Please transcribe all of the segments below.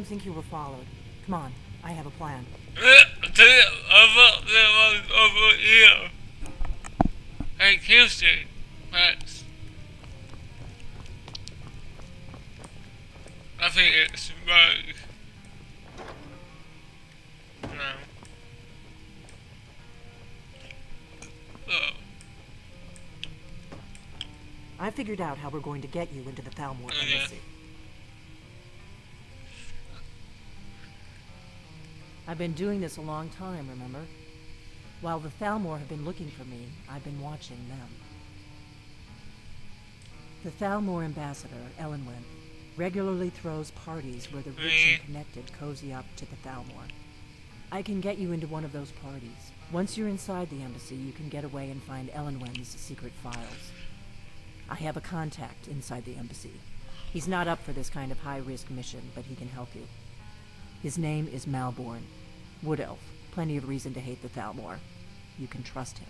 don't think you were followed. Come on, I have a plan. Over here. I kissed it, but I think it's bug. No. Oh. I figured out how we're going to get you into the Thalmor Yeah. embassy. I've been doing this a long time, remember? While the Thalmor have been looking for me, I've been watching them. The Thalmor ambassador, Elenwen, regularly throws parties where the rich and connected cozy up to the Thalmor. I can get you into one of those parties. Once you're inside the embassy, you can get away and find Elenwen's secret files. I have a contact inside the embassy. He's not up for this kind of high-risk mission, but he can help you. His name is Malborn. Wood Elf. Plenty of reason to hate the Thalmor. You can trust him.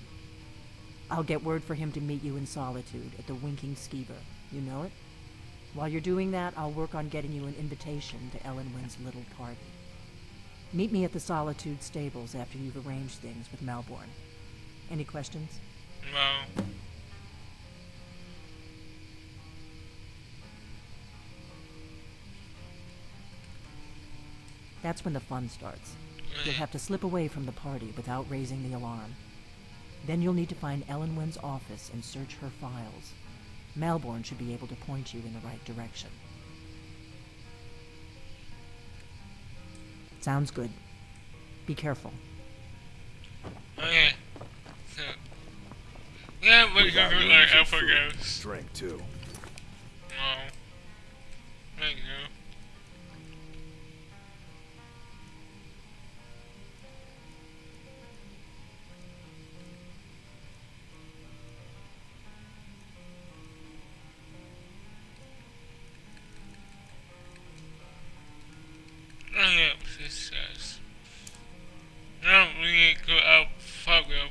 I'll get word for him to meet you in Solitude at the Winking Skeever. You know it? While you're doing that, I'll work on getting you an invitation to Elenwen's little party. Meet me at the Solitude stables after you've arranged things with Malborn. Any questions? No. That's when the fun starts. You'll have to slip away from the party without raising the alarm. Then you'll need to find Elenwen's office and search her files. Malborn should be able to point you in the right direction. Sounds good. Be careful. Okay. So, yeah, we can do like Alpha Ghost. Drink too. No. Thank you. Oh yeah, this says. No, we need to go out, fuck up.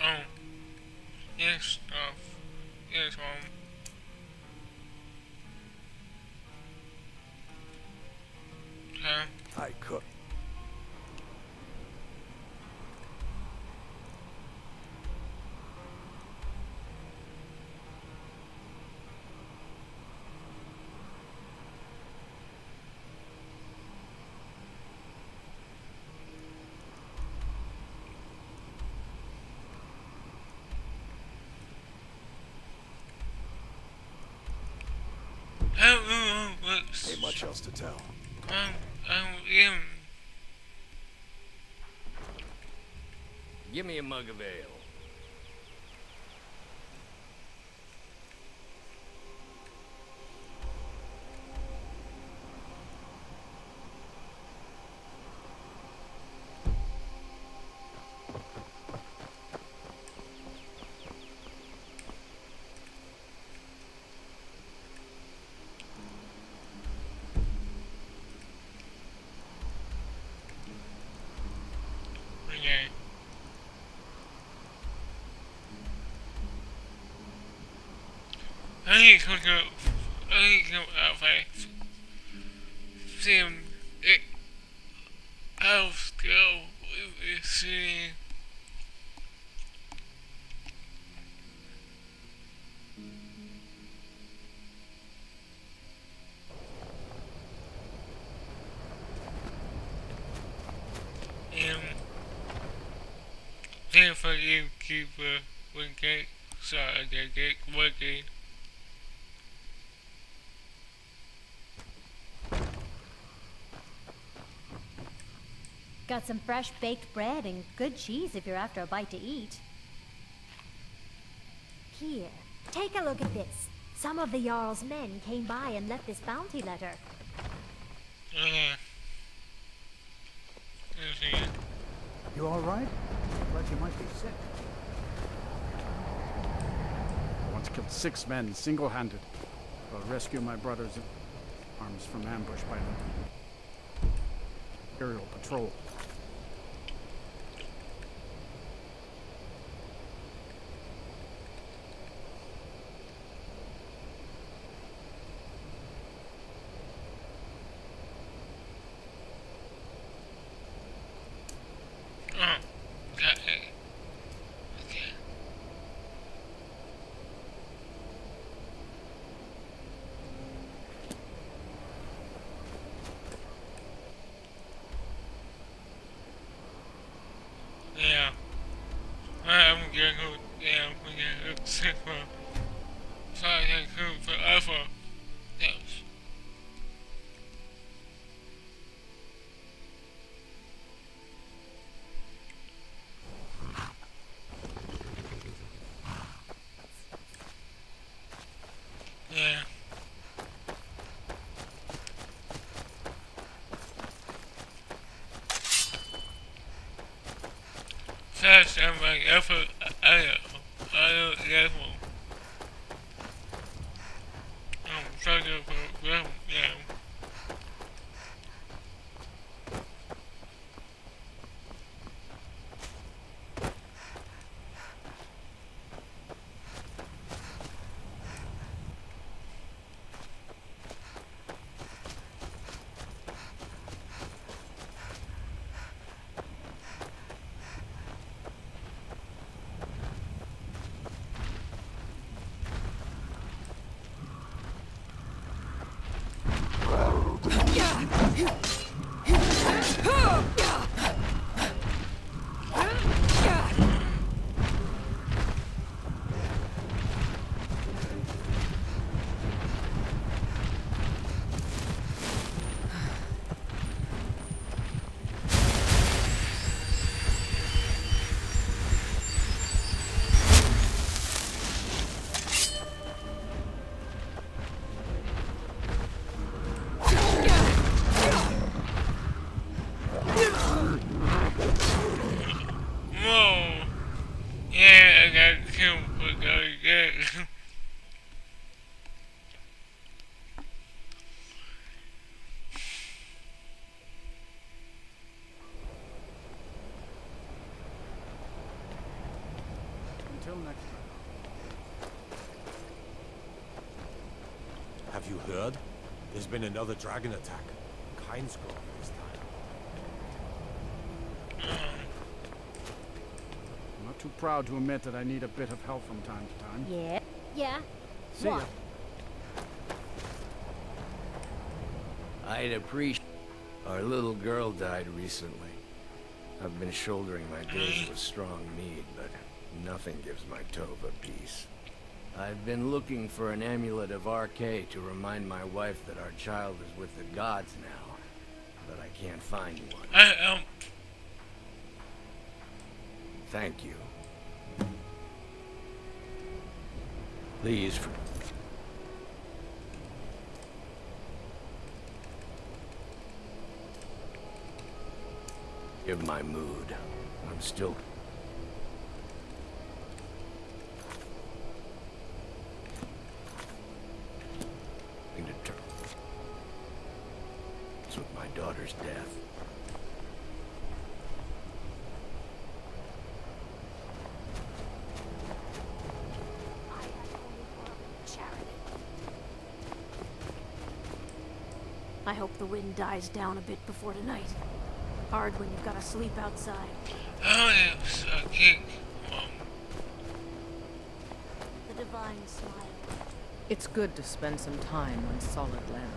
Oh. Yes, stuff. Yes, mom. Huh? I cook. Ain't much else to tell. Give me a mug of ale. Okay. I need to go out fast. See him. I'll go with the city. Therefore, you keep working, so I can get working. Got some fresh baked bread and good cheese if you're after a bite to eat. Here, take a look at this. Some of the Jarl's men came by and left this bounty letter. You all right? Thought you might be sick. I once killed 6 men single-handed while rescuing my brothers in arms from ambush by the Imperial Patrol. I'm gonna go down when I look sick for so I can cook forever. Yes. Yeah. First, I'm like effort I level. I'm trying to program now. Whoa! Yeah, I got killed for going there. Until next time. Have you heard? There's been another dragon attack. Kind's Grove this time. I'm not too proud to admit that I need a bit of help from time to time. Yeah. Yeah. See ya. What? I'd appreciate. Our little girl died recently. I've been shouldering my days with strong mead, but nothing gives my Tova peace. I've been looking for an amulet of RK to remind my wife that our child is with the gods now, but I can't find one. Thank you. Please. Forgive my mood. I'm still. With my daughter's death. I hope the wind dies down a bit before tonight. Hard when you've got to sleep outside. Oh, it's a kick. The divine smile. It's good to spend some time on solid land.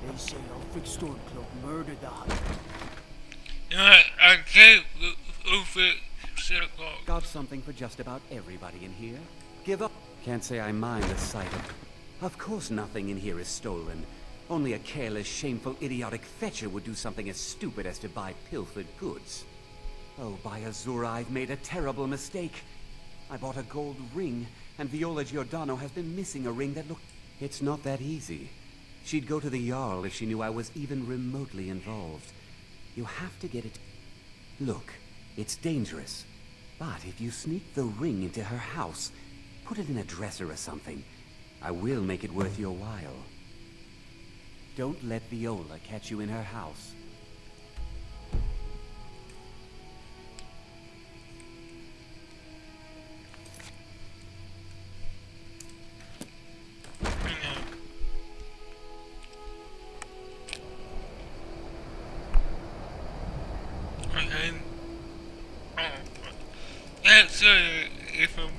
They say Ulfric Stormcloak murdered the hunter. You know what? I can't move it. Got something for just about everybody in here. Give up. Can't say I mind the sight of. Of course nothing in here is stolen. Only a careless, shameful, idiotic fetcher would do something as stupid as to buy pilfered goods. Oh, by Azura, I've made a terrible mistake. I bought a gold ring, and Viola Giordano has been missing a ring that looked... It's not that easy. She'd go to the Jarl if she knew I was even remotely involved. You have to get it... Look, it's dangerous. But if you sneak the ring into her house, put it in a dresser or something, I will make it worth your while. Don't let Viola catch you in her house. Okay. Yeah, so if I'm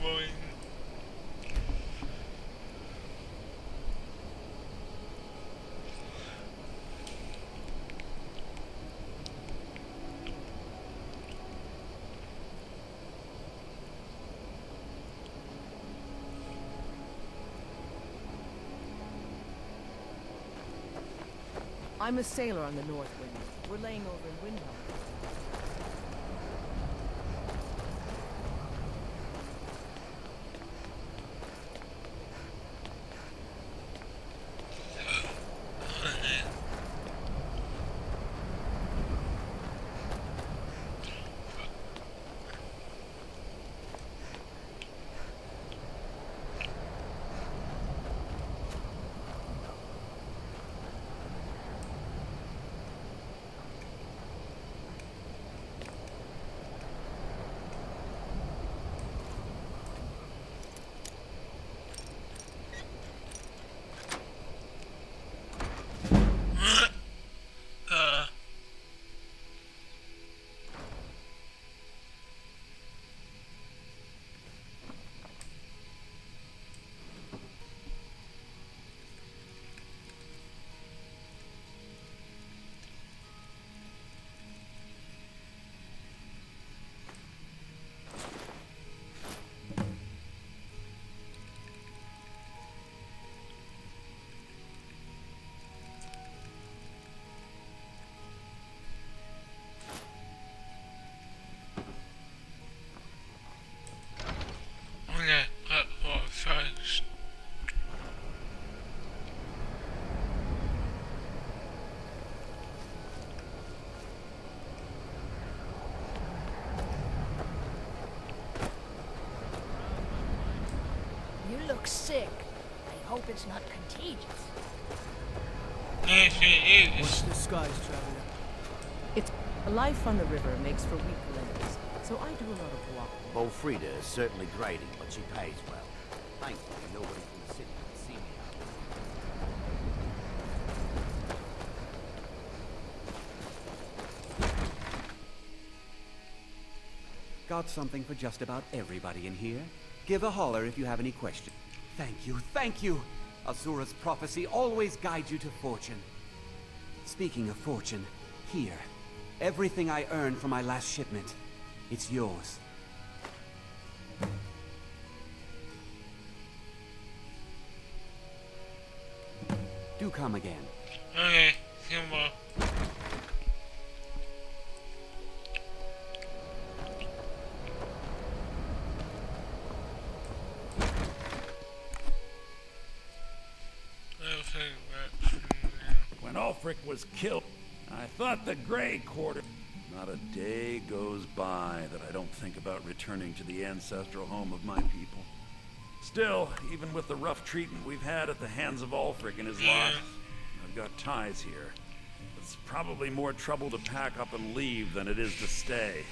I'm a sailor on the North Wind. We're laying over in Windhelm. Okay, what first? You look sick. I hope it's not contagious. Yes, it Watch is. the skies, traveler. It's life on the river makes for weak limbs, so I do a lot of walking. Bolfrida is certainly grading, but she pays well. Thankfully, nobody from the city can see me out. Got something for just about everybody in here. Give a holler if you have any questions. Thank you, thank you! Asura's prophecy always guides you to fortune. Speaking of fortune, here. Everything I earned from my last shipment. It's yours. Do come again. Okay, come on. When Ulfric was killed, I thought the Grey Quarter... Not a day goes by that I don't think about returning to the ancestral home of my people. Still, even with the rough treatment we've had at the hands of Ulfric and his lot, I've got ties here. It's probably more trouble to pack up and leave than it is to stay.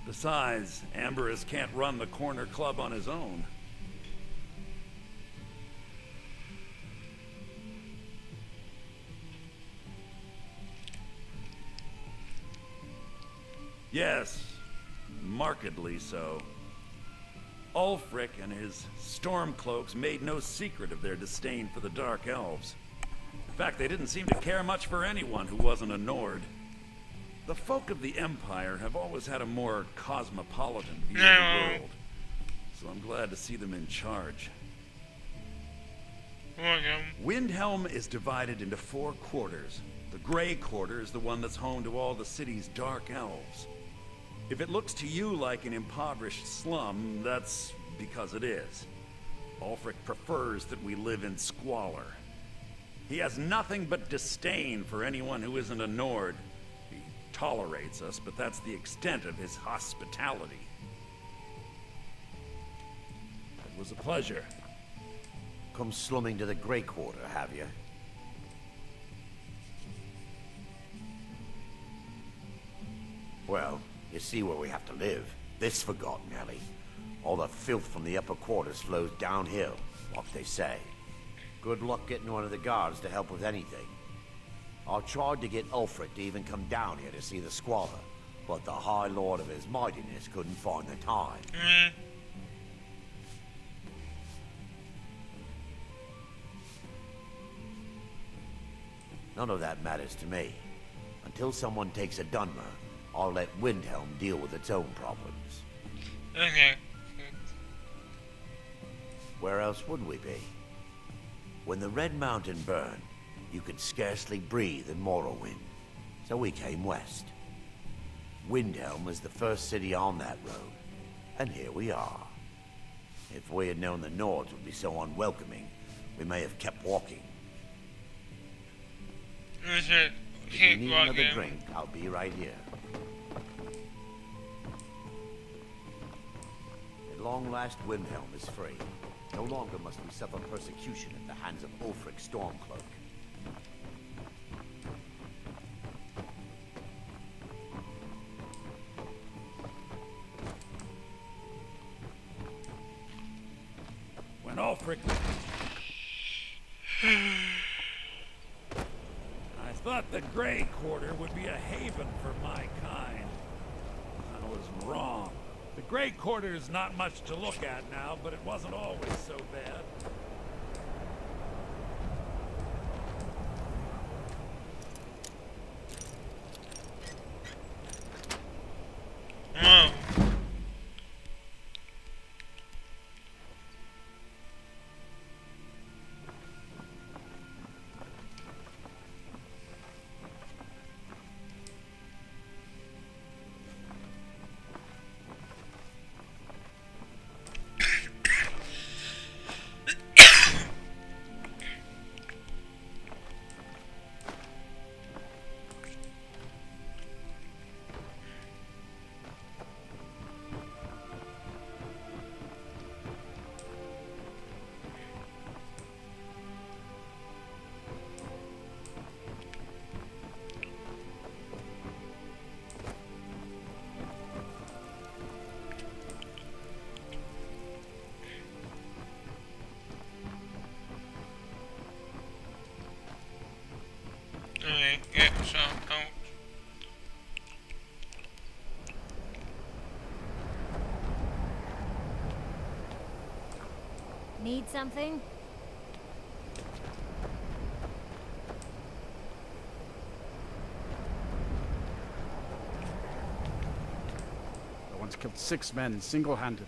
Besides, Amberus can't run the corner club on his own. Yes, markedly so. Ulfric and his Stormcloaks made no secret of their disdain for the Dark Elves. In fact, they didn't seem to care much for anyone who wasn't a Nord. The folk of the Empire have always had a more cosmopolitan view of the world, so I'm glad to see them in charge. Windhelm is divided into 4 quarters. The Grey Quarter is the one that's home to all the city's Dark Elves. If it looks to you like an impoverished slum, that's because it is. Ulfric prefers that we live in squalor. He has nothing but disdain for anyone who isn't a Nord. He tolerates us, but that's the extent of his hospitality. It was a pleasure. Come slumming to the Grey Quarter, have you? Well, you see where we have to live. This forgotten alley. All the filth from the upper quarters flows downhill, like they say. Good luck getting one of the guards to help with anything. I tried to get Ulfric to even come down here to see the squalor, but the High Lord of his mightiness couldn't find the time. None of that matters to me. Until someone takes a Dunmer, I'll let Windhelm deal with its own problems. Okay. Where else would we be? When the Red Mountain burned, You could scarcely breathe in Morrowind, so we came west. Windhelm was the first city on that road, and here we are. If we had known the Nords would be so unwelcoming, we may have kept walking. If you need another drink, I'll be right here. At long last, Windhelm is free. No longer must we suffer persecution at the hands of Ulfric Stormcloak. When Ulfric... I thought the Grey Quarter would be a haven for my kind. I was wrong. The Grey Quarter is not much to look at now, but it wasn't always so bad. Get some out. Need something? I once killed 6 men single-handed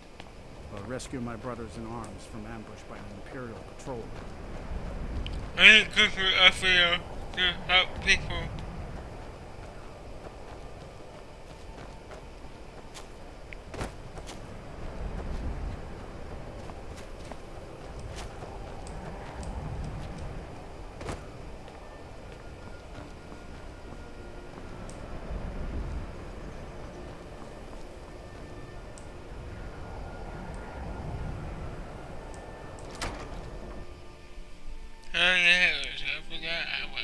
while rescuing my brothers in arms from ambush by an Imperial patrol. I need to go to Africa to help people. Oh yeah, I forgot I was.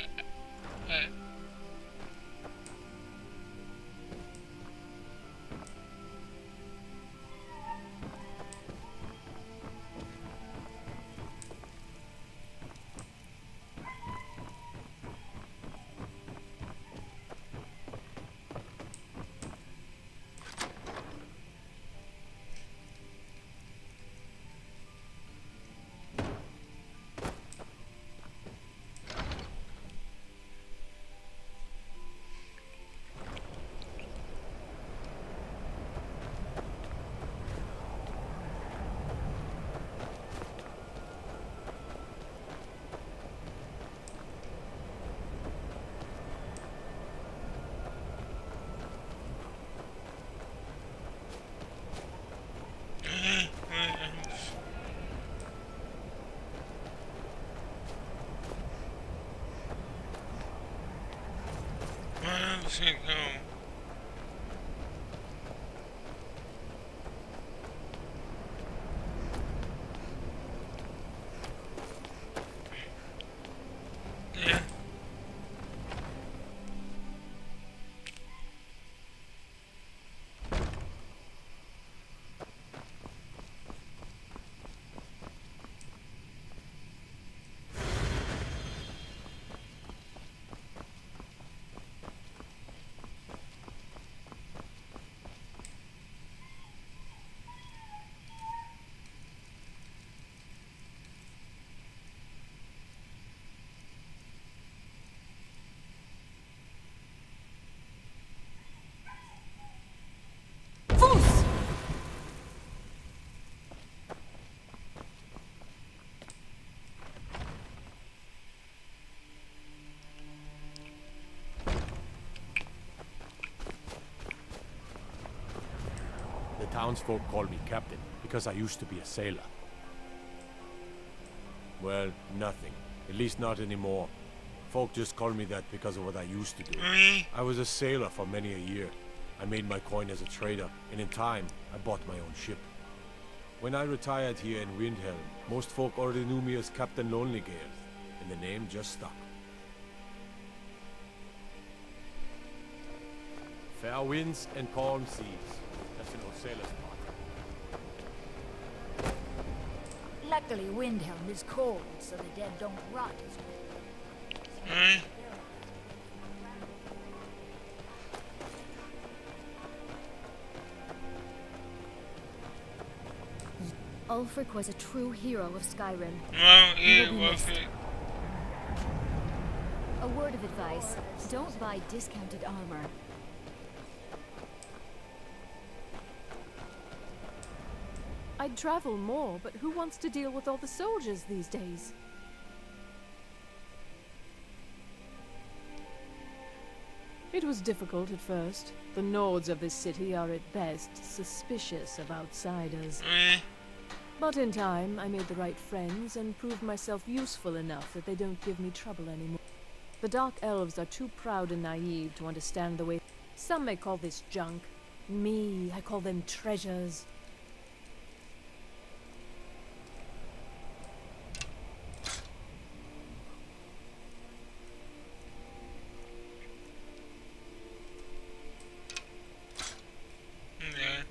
Shit, go. Yeah. townsfolk call me captain because I used to be a sailor. Well, nothing. At least not anymore. Folk just call me that because of what I used to do. I was a sailor for many a year. I made my coin as a trader, and in time, I bought my own ship. When I retired here in Windhelm, most folk already knew me as Captain Lonelygale, and the name just stuck. Fair winds and calm seas. That's an old sailor's part. Luckily, Windhelm is cold, so the dead don't rot as quickly. Ulfric was a true hero of Skyrim. Well, He it will be was missed. it. A word of advice: don't buy discounted armor. I'd travel more, but who wants to deal with all the soldiers these days? It was difficult at first. The Nords of this city are at best suspicious of outsiders. But in time, I made the right friends and proved myself useful enough that they don't give me trouble anymore. The Dark Elves are too proud and naive to understand the way... Some may call this junk. Me, I call them treasures. Yeah.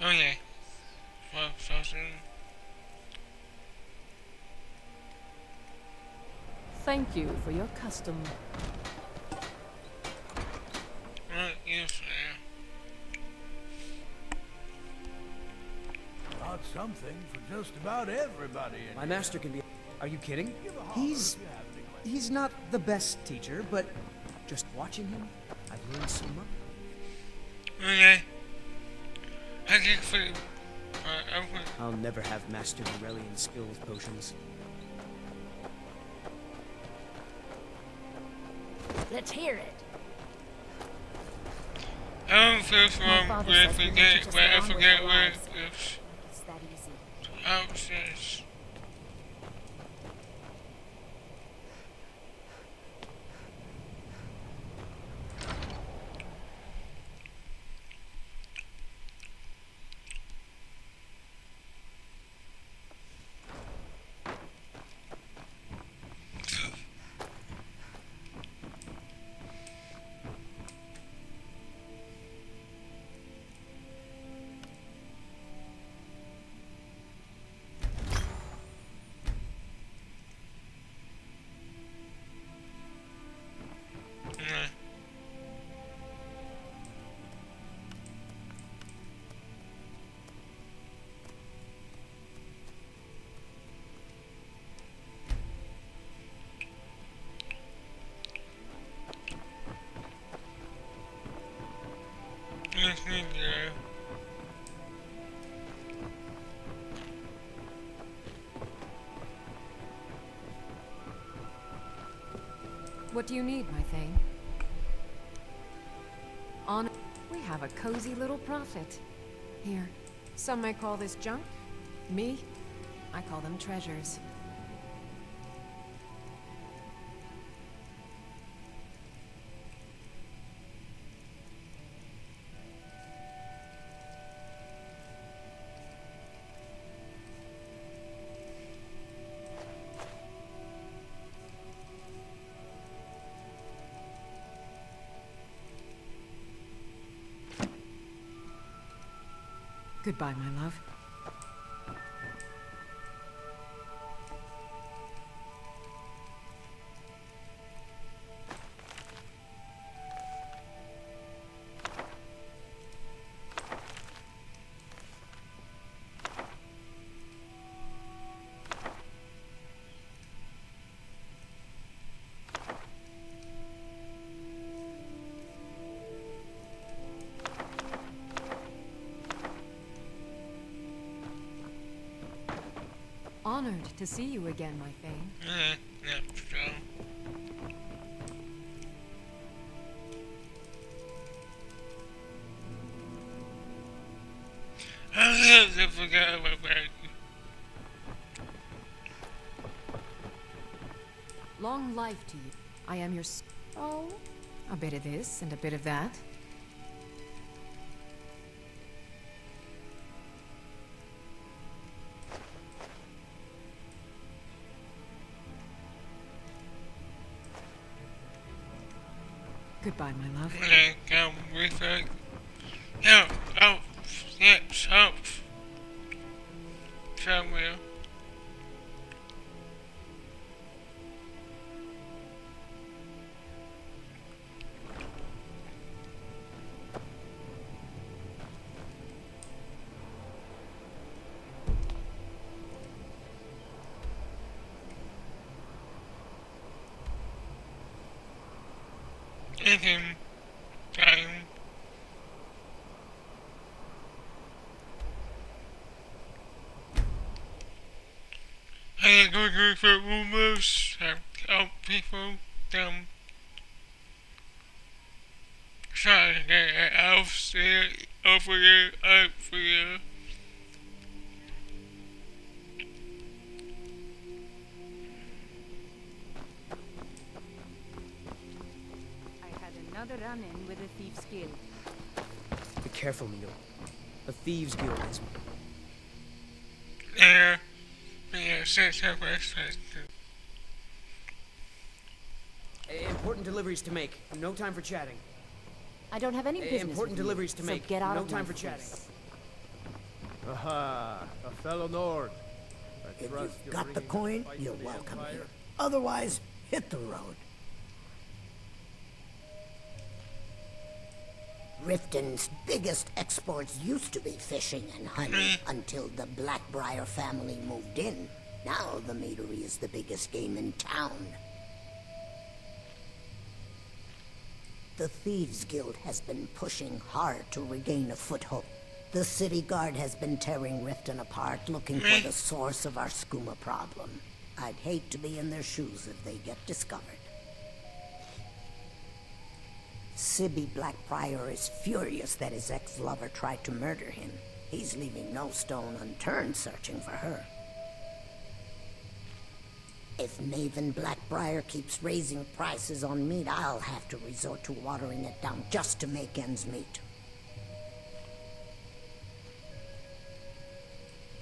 Oh yeah. Well, so soon. Thank you for your custom. Yes, Got something for just about everybody in My here. master can be... Are you kidding? Give a holler He's... if you have any questions. He's not the best teacher, but just watching him, I've learned so much. okay. I can for I'll never have mastered Aurelian's skill with potions. Let's hear it. I don't feel My from father where I says we need to forget just where I get on with forget our where lives. It's that easy. upstairs. Yes, we do. What do you need, my thing? We have a cozy little prophet. Here, some may call this junk. Me, I call them treasures. Goodbye, my love. Honored to see you again, my Thane. Yep, so. I forgot about that. Long life to you. I am your Oh, a bit of this and a bit of that. Goodbye, my love. Come with us. No, oh, yeah, somewhere. Time. I go for rumors and help people them try to get an elf there over there, over here. Another run-in with a Thieves' Guild. Be careful, Neil. A Thieves' Guild is... Yeah. Important deliveries to make. No time for chatting. I don't have any business Important with you, deliveries to so make. get out No of time my for face. chatting. Aha, a fellow Nord. If you've got the coin, you're welcome here. Otherwise, hit the road. Riften's biggest exports used to be fishing and hunting until the Blackbriar family moved in. Now the meadery is the biggest game in town. The Thieves' Guild has been pushing hard to regain a foothold. The city guard has been tearing Riften apart, looking for the source of our skooma problem. I'd hate to be in their shoes if they get discovered. Sibby Blackbriar is furious that his ex-lover tried to murder him. He's leaving no stone unturned searching for her. If Maven Blackbriar keeps raising prices on meat, I'll have to resort to watering it down just to make ends meet.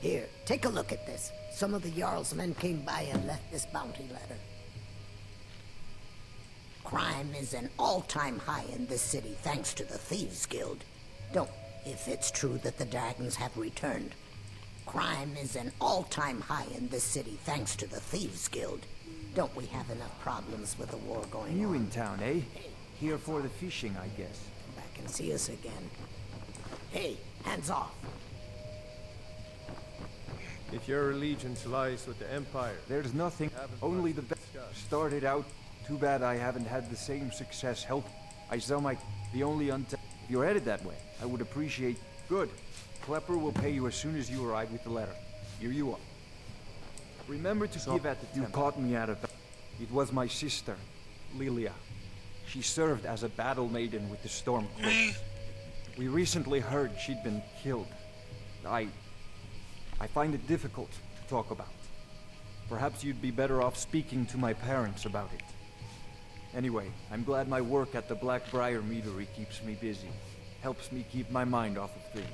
Here, take a look at this. Some of the Jarl's men came by and left this bounty letter. Crime is an all-time high in this city thanks to the Thieves' Guild. Don't, if it's true that the dragons have returned. Crime is an all-time high in this city thanks to the Thieves' Guild. Don't we have enough problems with the war going on? You in town, eh? Here for the fishing, I guess. Come back and see us again. Hey, hands off. If your allegiance lies with the Empire, there's nothing, only the best. Started out, too bad I haven't had the same success help. I sell the only If you're headed that way, I would appreciate... Good. Klepper will pay you as soon as you arrive with the letter. Here you are. Remember to give at the temple. You caught me at a... It was my sister, Lilia. She served as a battle maiden with the Stormcloaks. We recently heard she'd been killed. I find it difficult to talk about. Perhaps you'd be better off speaking to my parents about it. Anyway, I'm glad my work at the Blackbriar Meadery keeps me busy. Helps me keep my mind off of things.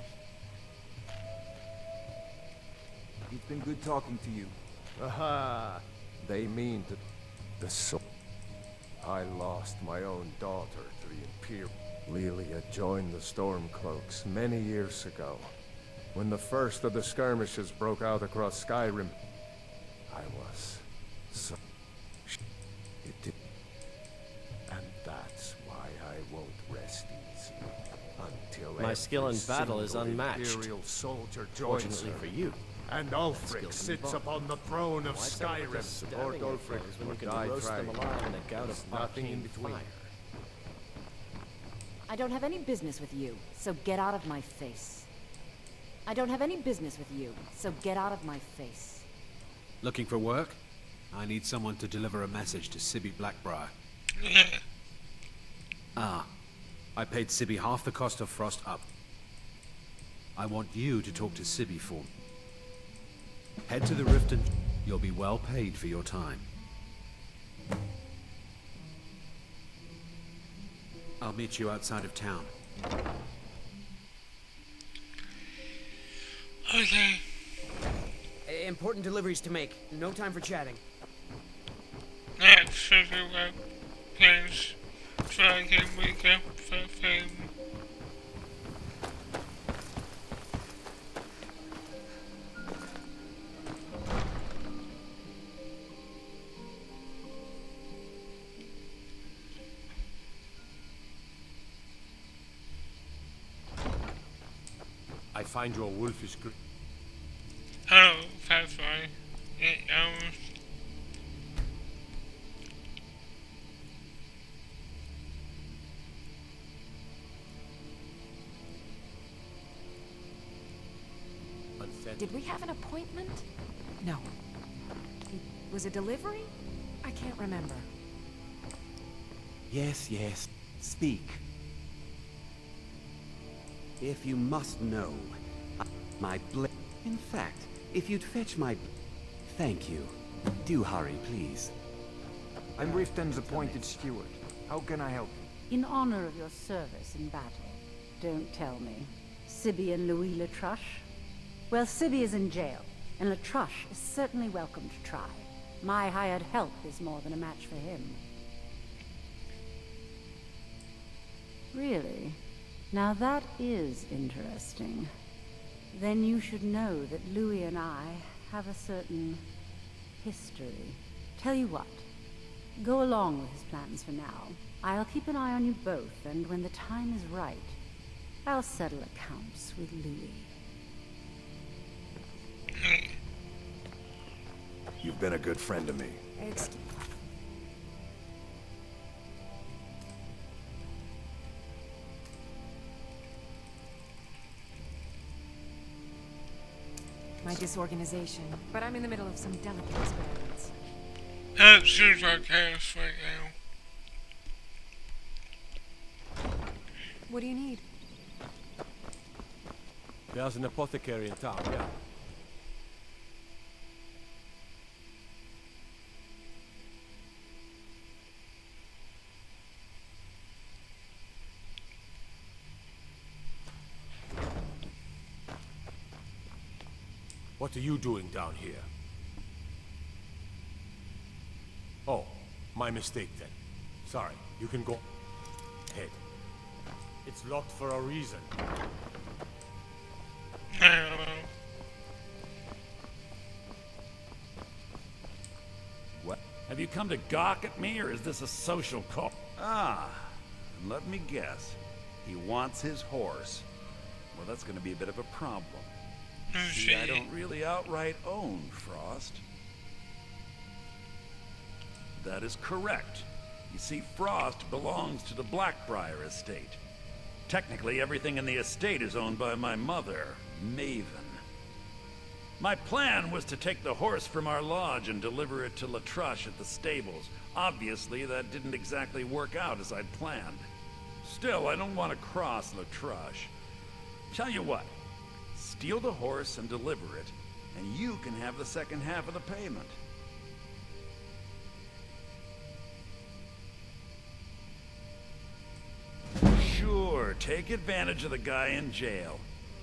It's been good talking to you. aha, they mean the soul. I lost my own daughter to the Imperial. Lilia joined the Stormcloaks many years ago. When the first of the skirmishes broke out across Skyrim, I was so... It did. And that's why I won't rest easy until my skill in battle is unmatched. Imperial soldier Fortunately for you. And Ulfric sits upon the throne of Skyrim. Lord Ulfric when you can roast them alive in a gout of nothing in arcane between. fire. I don't have any business with you, so get out of my face. I don't have any business with you, so get out of my face. Looking for work? I need someone to deliver a message to Sibby Blackbriar. I paid Sibby half the cost of Frost up. I want you to talk to Sibby for me. Head to the Rift and you'll be well paid for your time. I'll meet you outside of town. Okay. Important deliveries to make. No time for chatting. Let's figure out plans so I can wake up for fame. I find your wolfish gr- Oh, that's why. 8 hours. Did we have an appointment? No. Was it delivery? I can't remember. Yes, yes. Speak. If you must know, my blade... In fact, if you'd fetch my... Thank you. Do hurry, please. I'm Riften's appointed steward. How can I help you? In honor of your service in battle, don't tell me. Sibby and Louis Latruche? Well, Sibby is in jail, and Latruche is certainly welcome to try. My hired help is more than a match for him. Really? Now that is interesting. Then you should know that Louis and I have a certain history. Tell you what, go along with his plans for now. I'll keep an eye on you both, and when the time is right, I'll settle accounts with Louis. You've been a good friend to me. My disorganization, but I'm in the middle of some delicate experiments. That seems like chaos right now. What do you need? There's an apothecary in town, yeah. What are you doing down here? Oh, my mistake then. Sorry, you can go ahead. It's locked for a reason. What? Have you come to gawk at me, or is this a social call? Ah, and let me guess. He wants his horse. Well, that's going to be a bit of a problem. See, I don't really outright own Frost. That is correct. You see, Frost belongs to the Blackbriar estate. Technically, everything in the estate is owned by my mother, Maven. My plan was to take the horse from our lodge and deliver it to Latruche at the stables. Obviously, that didn't exactly work out as I'd planned. Still, I don't want to cross Latruche. Tell you what. Steal the horse and deliver it, and you can have the second half of the payment. Sure, take advantage of the guy in jail.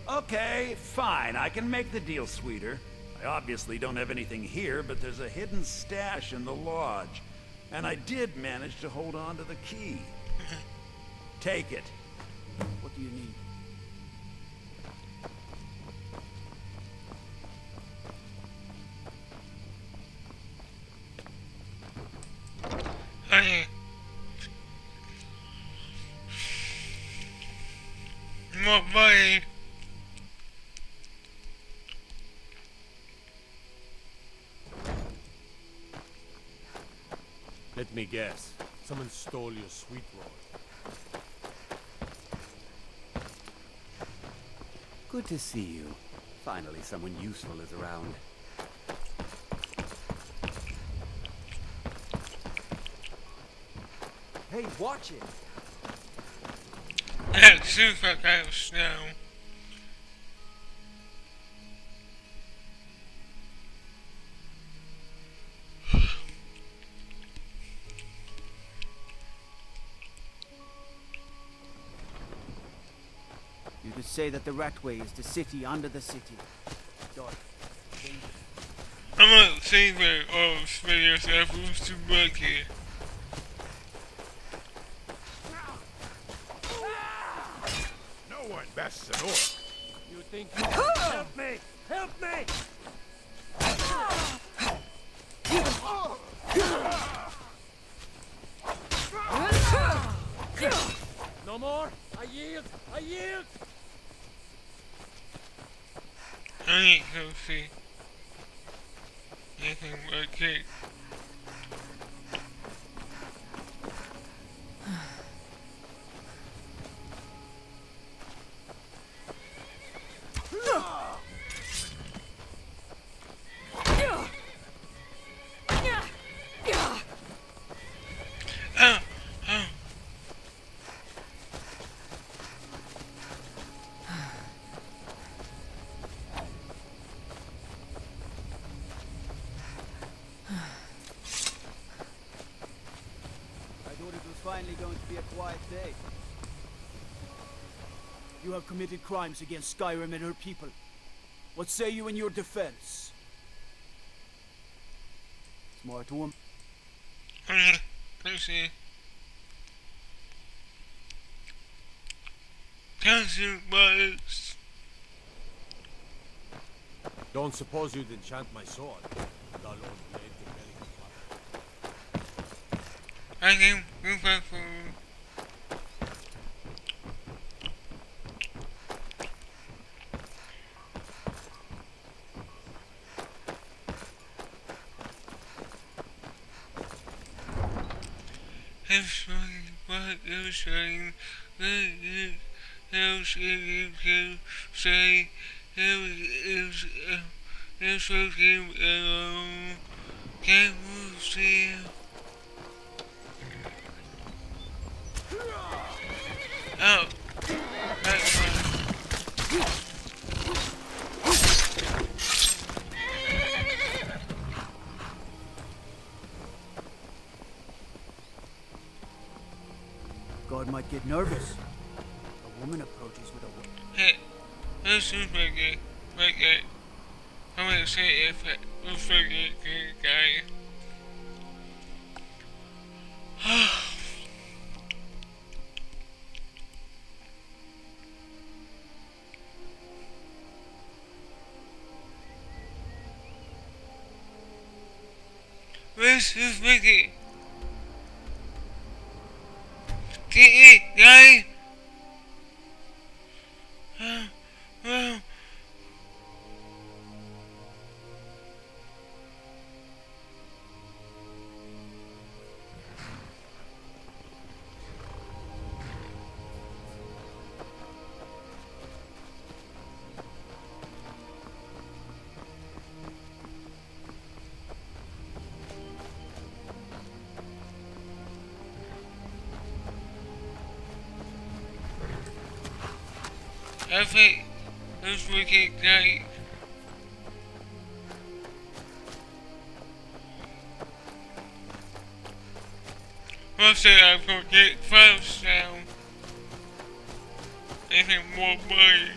Okay, fine, I can make the deal sweeter. I obviously don't have anything here, but there's a hidden stash in the lodge, and I did manage to hold on to the key. Take it. What do you need? more money. Let me guess. Someone stole your sweet roll. Good to see you. Finally, someone useful is around. Hey, watch it! It seems like I have snow. You could say that the Ratway is the city under the city. Dark. I'm not saying that all spiders have Uzumaki. No one bests an orc. You think you can help me? Help me! No more! I yield! I yield! I ain't gonna see anything but cake. Finally going to be a quiet day. You have committed crimes against Skyrim and her people. What say you in your defense? Smart woman. Let's see. Constant bullets. Don't suppose you'd enchant my sword? Dull old blade to belly. I can move back for oh, that's fine. God might get nervous. A woman approaches with a Hey, this seems like it. I'm gonna say if it looks like a good guy. This is Mickey. Guy. Well. I think this wicked guy. Must say I forget 5 sound. Anything more money.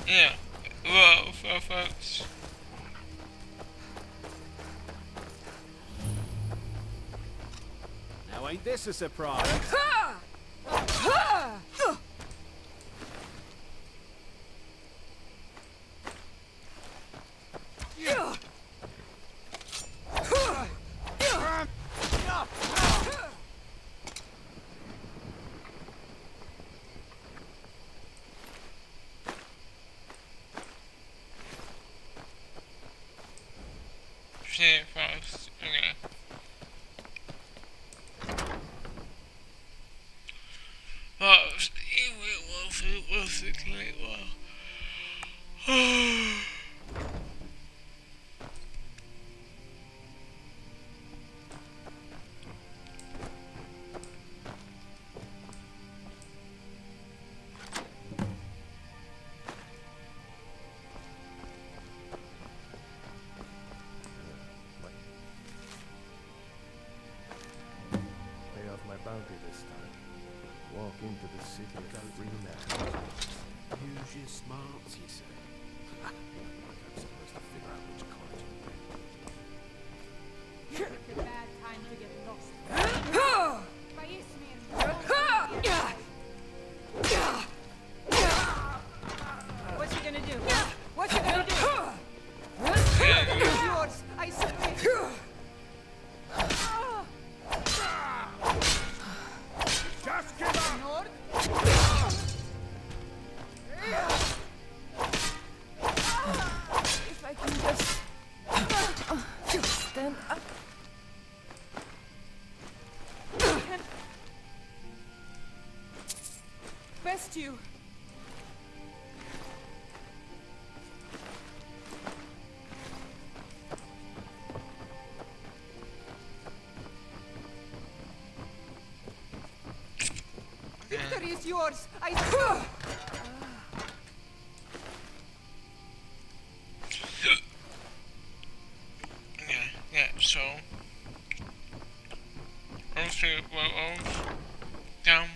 Yeah, well, folks. Now ain't this a surprise? Shit, folks. Okay. Well, it was a great one. Pay off my bounty this time. Walk into the city a free man. Use your smarts, you say. Like I'm supposed to figure out which college you went. Pick a bad time to get lost. What's he gonna do? What's he gonna do? It's yours, I swear. Just get up! If I can just stand up. Best you. Victory is yours. I swear. Yeah, so. Also, well, down.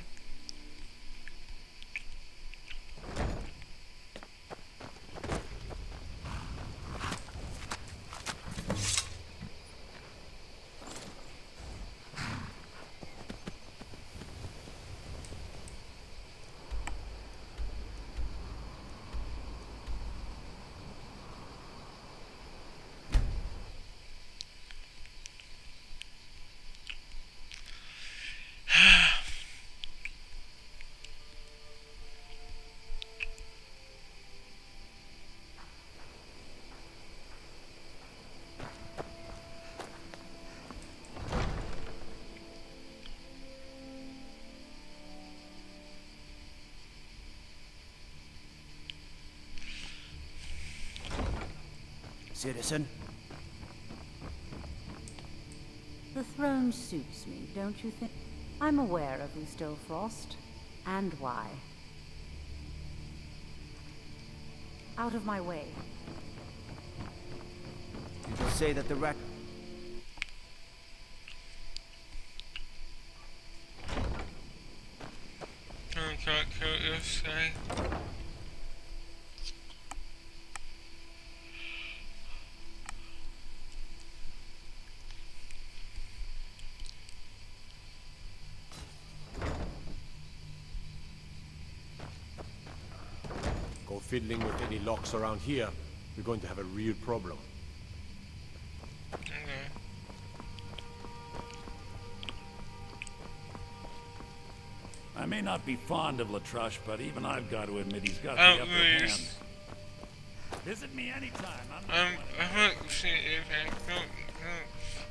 Citizen? The throne suits me, don't you think? I'm aware of who stole Frost, and why. Out of my way. You just say that the wreck... Can't kill this guy. Go fiddling with any locks around here, we're going to have a real problem. I may not be fond of Latrush, but even I've got to admit he's got the upper hand. Visit me anytime. I'm not seeing if I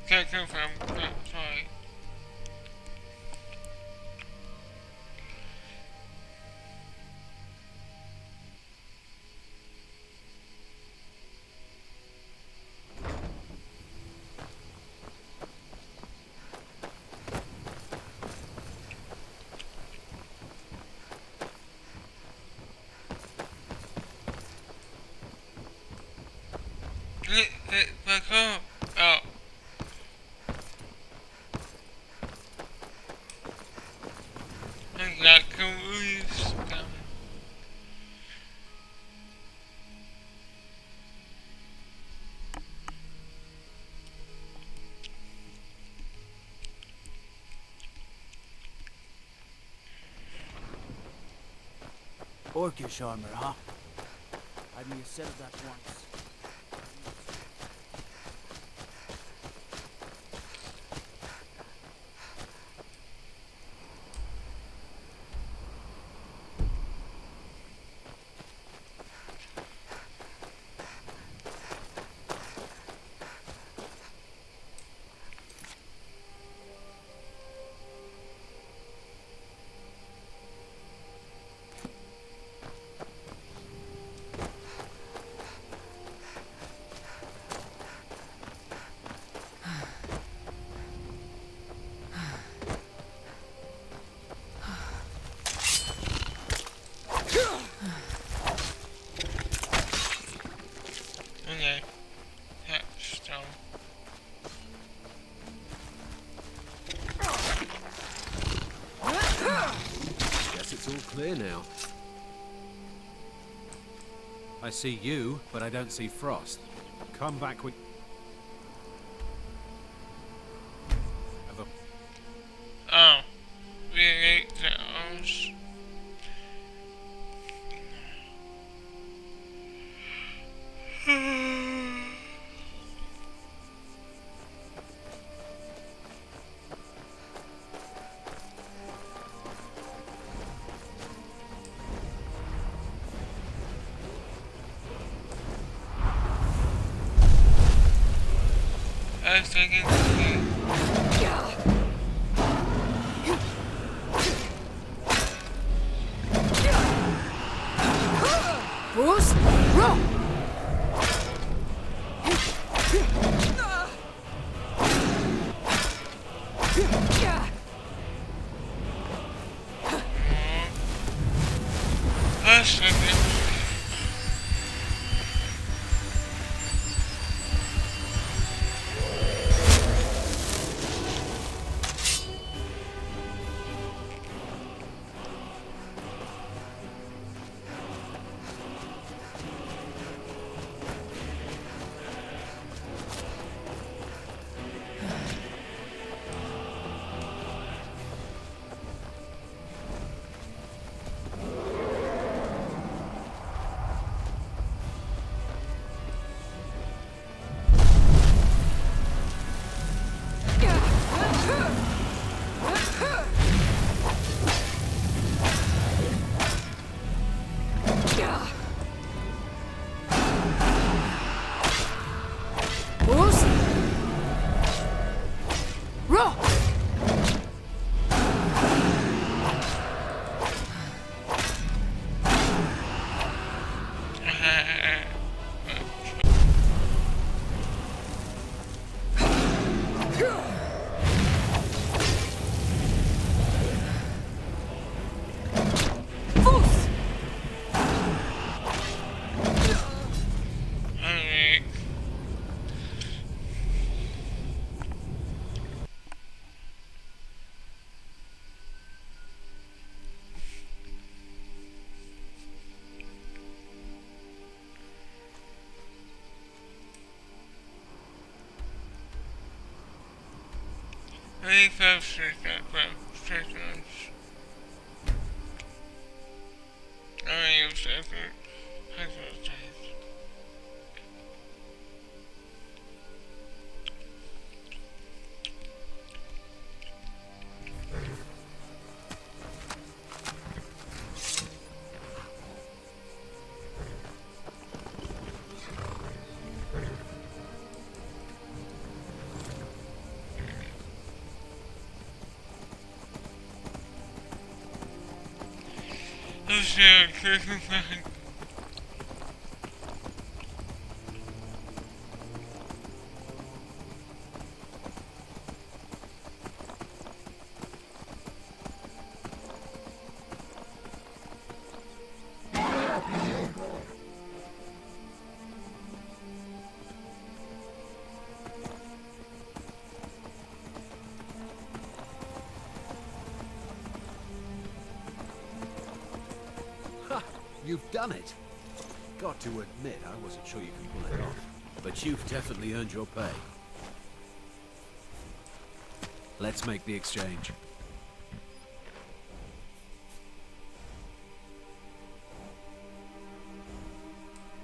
can't come from that side. Back up. Oh. I got confused. Orcish armor, huh? Had me a set of that once. Okay. Yeah, stone. Guess it's all clear now. I see you, but I don't see Frost. Come back with... Have a... Oh. We ate those. I was thinking Bruce, roll! Bruce, roll! I think that's stations. I use different exercise. You've done it. Got to admit, I wasn't sure you could pull it off. But you've definitely earned your pay. Let's make the exchange.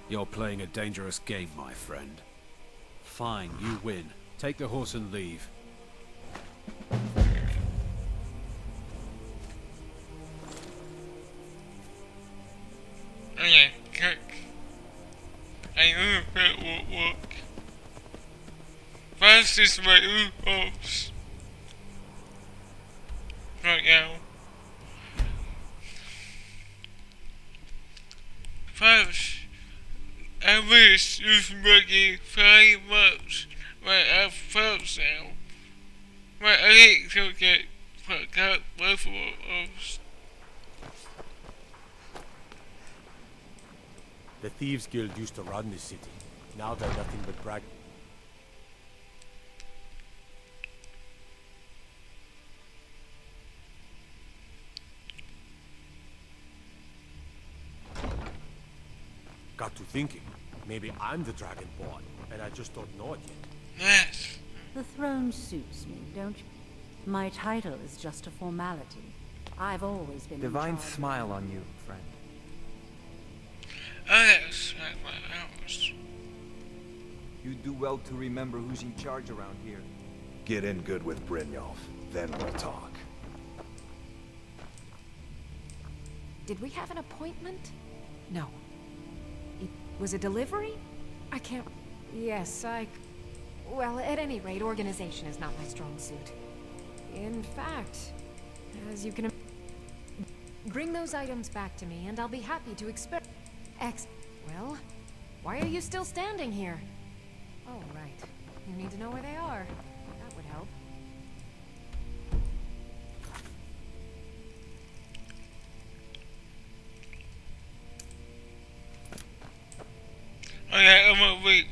You're playing a dangerous game, my friend. Fine, you win. Take the horse and leave. Okay, cook. I know that won't work. First is my own horse. Right now. First, I wish Uzumaki 5 months right at first now. But I think he'll get fucked up both of us. The Thieves Guild used to run this city. Now they're nothing but brag. Got to thinking, maybe I'm the Dragonborn, and I just don't know it yet. Yes. The throne suits me, don't you? My title is just a formality. I've always been Divine smile on you, friend. Oh, that's like my house. You do well to remember who's in charge around here. Get in good with Brynjolf, then we'll talk. Did we have an appointment? No. It was a delivery? I can't... Yes, well, at any rate, organization is not my strong suit. In fact, as you can... Bring those items back to me, and I'll be happy to Well, why are you still standing here? Oh, right. You need to know where they are. That would help. Okay, I'm gonna wait